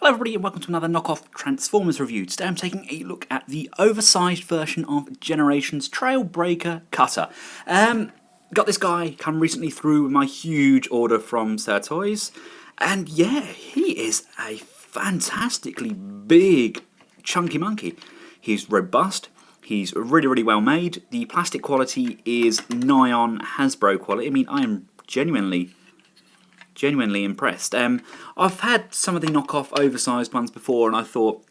Hello everybody and welcome to another knockoff Transformers review. Today I'm taking a look at the oversized version of Generation's Trailbreaker cutter. Got this guy come recently through my huge order from Sirtoys, and yeah, he is a fantastically big chunky monkey. He's robust, he's really well made, the plastic quality is nigh on Hasbro quality. I mean, I am genuinely impressed. I've had some of the knockoff oversized ones before and I thought,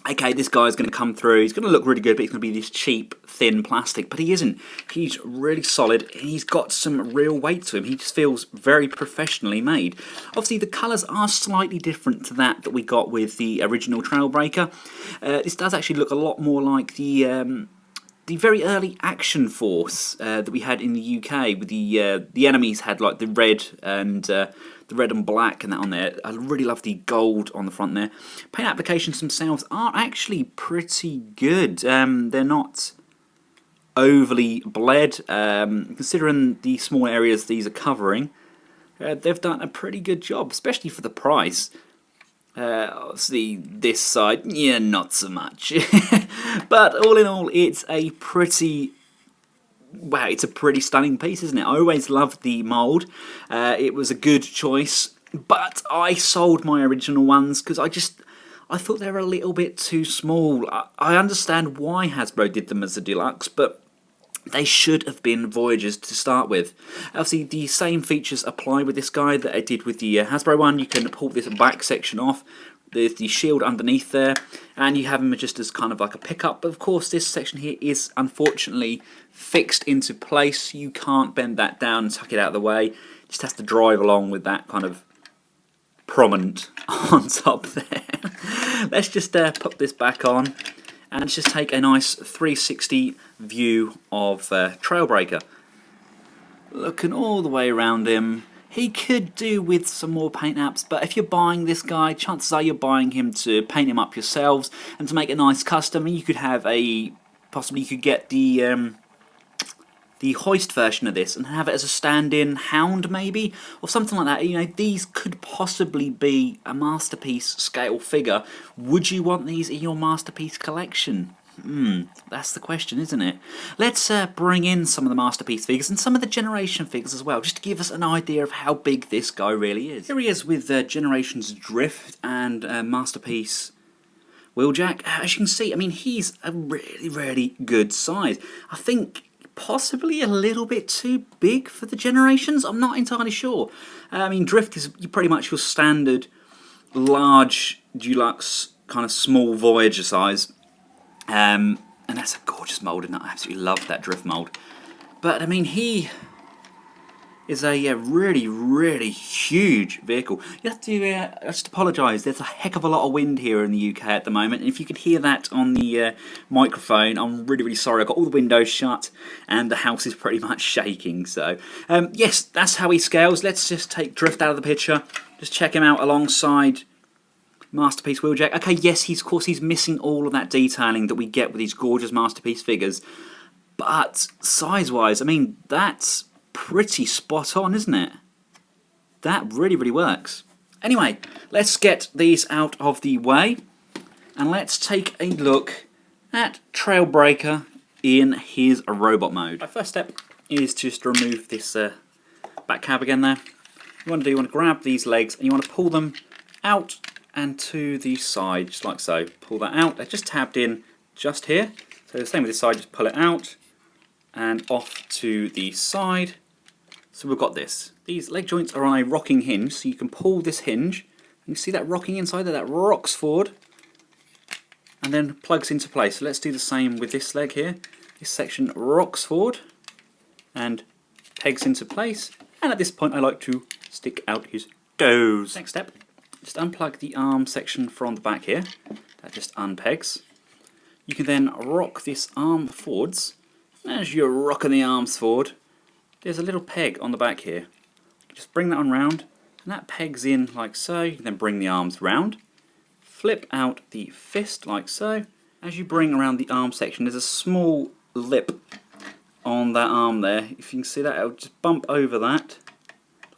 okay, this guy's going to come through, he's going to look really good, but he's going to be this cheap, thin plastic, but he isn't. He's really solid and he's got some real weight to him. He just feels very professionally made. Obviously the colours are slightly different to that we got with the original Trailbreaker. This does actually look a lot more like the very early Action Force that we had in the UK, with the enemies had like the red and black and that on there. I really love the gold on the front there. Paint applications themselves are actually pretty good. They're not overly bled, considering the small areas these are covering. They've done a pretty good job, especially for the price. Obviously this side, yeah, not so much. But all in all, it's a pretty stunning piece, isn't it? I always loved the mould. It was a good choice, but I sold my original ones because I thought they were a little bit too small. I understand why Hasbro did them as a deluxe, but they should have been Voyagers to start with. Obviously, the same features apply with this guy that I did with the Hasbro one. You can pull this back section off. There's the shield underneath there, and you have him just as kind of like a pickup. But of course, this section here is unfortunately fixed into place. You can't bend that down and tuck it out of the way. It just has to drive along with that kind of prominent on top there. Let's just put this back on. And let's just take a nice 360 view of Trailbreaker. Looking all the way around him. He could do with some more paint apps, but if you're buying this guy, chances are you're buying him to paint him up yourselves and to make a nice custom. And you could have possibly you could get the hoist version of this and have it as a stand-in Hound maybe, or something like that. You know, these could possibly be a masterpiece scale figure. Would you want these in your masterpiece collection? That's the question, isn't it? Let's bring in some of the masterpiece figures and some of the Generation figures as well, just to give us an idea of how big this guy really is. Here he is with Generation's Drift and masterpiece Wheeljack. As you can see, I mean, he's a really good size. I think possibly a little bit too big for the Generations. I'm not entirely sure. I mean, Drift is pretty much your standard large deluxe kind of small Voyager size, and that's a gorgeous mould, and I absolutely love that Drift mould. But I mean, he is a really huge vehicle. You have to just apologise, there's a heck of a lot of wind here in the UK at the moment, and if you could hear that on the microphone, I'm really sorry. I've got all the windows shut and the house is pretty much shaking. So yes, that's how he scales. Let's just take Drift out of the picture, just check him out alongside Masterpiece Wheeljack. Okay, yes, of course he's missing all of that detailing that we get with these gorgeous Masterpiece figures, but size-wise, I mean, that's pretty spot on, isn't it? That really works. Anyway, let's get these out of the way and let's take a look at Trailbreaker in his robot mode. My first step is just to remove this back cab again there. You want to grab these legs and you want to pull them out and to the side, just like so. Pull that out. They're just tabbed in just here. So the same with this side, just pull it out and off to the side. So we've got this. These leg joints are on a rocking hinge, so you can pull this hinge, and you see that rocking inside there, that rocks forward, and then plugs into place. So let's do the same with this leg here. This section rocks forward and pegs into place, and at this point I like to stick out his toes. Next step, just unplug the arm section from the back here. That just unpegs. You can then rock this arm forwards. As you're rocking the arms forward, there's a little peg on the back here. Just bring that on round, and that pegs in like so. You can then bring the arms round, flip out the fist like so. As you bring around the arm section, there's a small lip on that arm there. If you can see that, it'll just bump over that,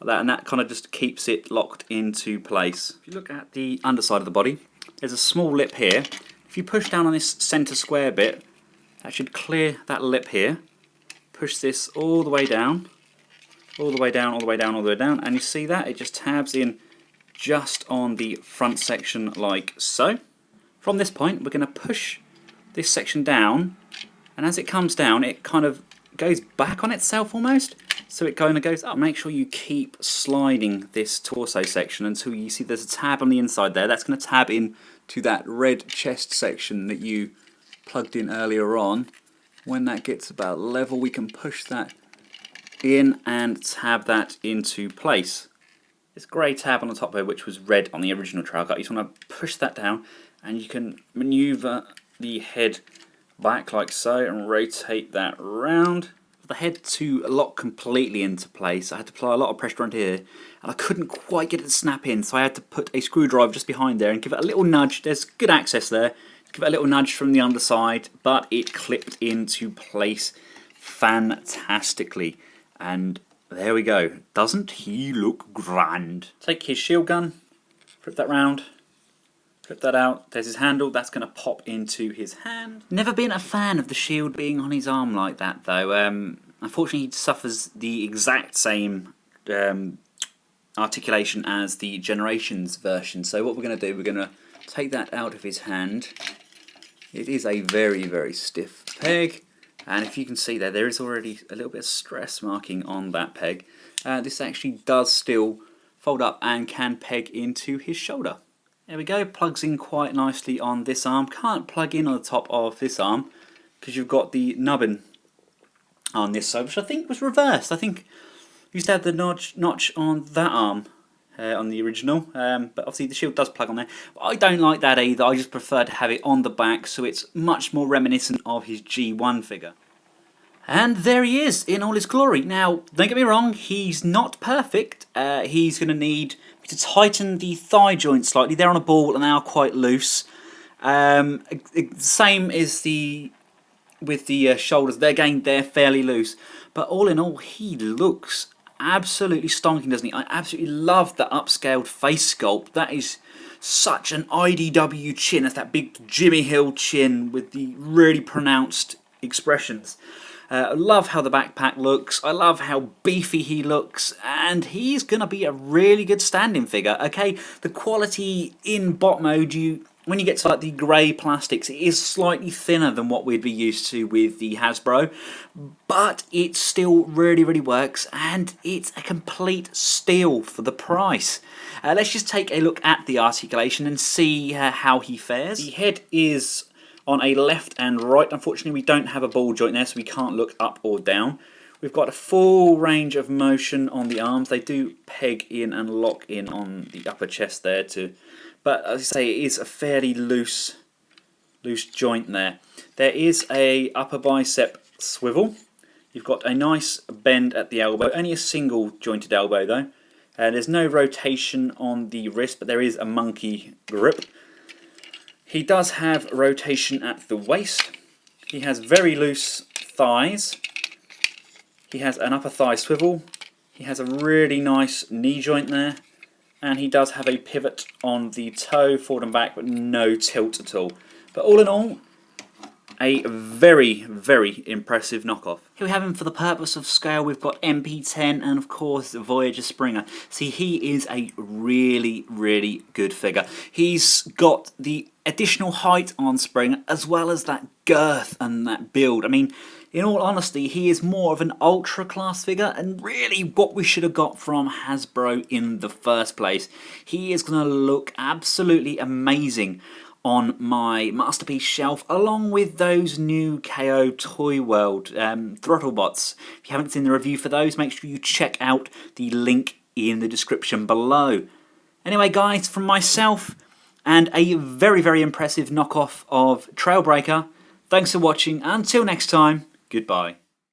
like that, and that kind of just keeps it locked into place. If you look at the underside of the body, there's a small lip here. If you push down on this centre square bit, that should clear that lip here. Push this all the way down, all the way down, all the way down, all the way down, and you see that? It just tabs in just on the front section like so. From this point, we're going to push this section down, and as it comes down, it kind of goes back on itself almost. So it kind of goes up. Make sure you keep sliding this torso section until you see there's a tab on the inside there. That's going to tab in to that red chest section that you plugged in earlier on. When that gets about level, we can push that in and tab that into place. This grey tab on the top there, which was red on the original Trailcutter, you just want to push that down, and you can manoeuvre the head back like so and rotate that round. For the head to lock completely into place, I had to apply a lot of pressure onto here, and I couldn't quite get it to snap in, so I had to put a screwdriver just behind there and give it a little nudge. There's good access there. Give it a little nudge from the underside, but it clipped into place fantastically. And there we go. Doesn't he look grand? Take his shield gun, flip that round, flip that out. There's his handle. That's going to pop into his hand. Never been a fan of the shield being on his arm like that, though. Unfortunately, he suffers the exact same articulation as the Generations version. So what we're going to do, we're going to take that out of his hand. It is a very, very stiff peg, and if you can see there is already a little bit of stress marking on that peg. This actually does still fold up and can peg into his shoulder. There we go, plugs in quite nicely on this arm. Can't plug in on the top of this arm because you've got the nubbin on this side, which I think was reversed. I think you used to have the notch on that arm. On the original, but obviously the shield does plug on there. But I don't like that either. I just prefer to have it on the back, so it's much more reminiscent of his G1 figure. And there he is in all his glory. Now, don't get me wrong, he's not perfect. He's going to need to tighten the thigh joints slightly. They're on a ball and they are quite loose. Same as with the shoulders. They're fairly loose. But all in all, he looks absolutely stonking, doesn't he? I absolutely love the upscaled face sculpt. That is such an IDW chin. That's that big Jimmy Hill chin with the really pronounced expressions. I love how the backpack looks. I love how beefy he looks, and he's going to be a really good stand-in figure. Okay, the quality in bot mode, when you get to like the grey plastics, it is slightly thinner than what we'd be used to with the Hasbro, but it still really, really works, and it's a complete steal for the price. Let's just take a look at the articulation and see how he fares. The head is on a left and right. Unfortunately, we don't have a ball joint there, so we can't look up or down. We've got a full range of motion on the arms. They do peg in and lock in on the upper chest there too. But as I say, it is a fairly loose joint there. There is a upper bicep swivel. You've got a nice bend at the elbow. Only a single jointed elbow though. There's no rotation on the wrist, but there is a monkey grip. He does have rotation at the waist. He has very loose thighs. He has an upper thigh swivel. He has a really nice knee joint there. And he does have a pivot on the toe, forward and back, but no tilt at all. But all in all, a very, very impressive knockoff. Here we have him for the purpose of scale. We've got MP10 and of course Voyager Springer. See, he is a really, really good figure. He's got the additional height on Springer as well as that girth and that build. I mean, in all honesty, he is more of an ultra class figure and really what we should have got from Hasbro in the first place. He is going to look absolutely amazing on my Masterpiece shelf, along with those new KO Toy World throttle bots. If you haven't seen the review for those, make sure you check out the link in the description below. Anyway guys, from myself and a very, very impressive knockoff of Trailbreaker, thanks for watching. Until next time, goodbye.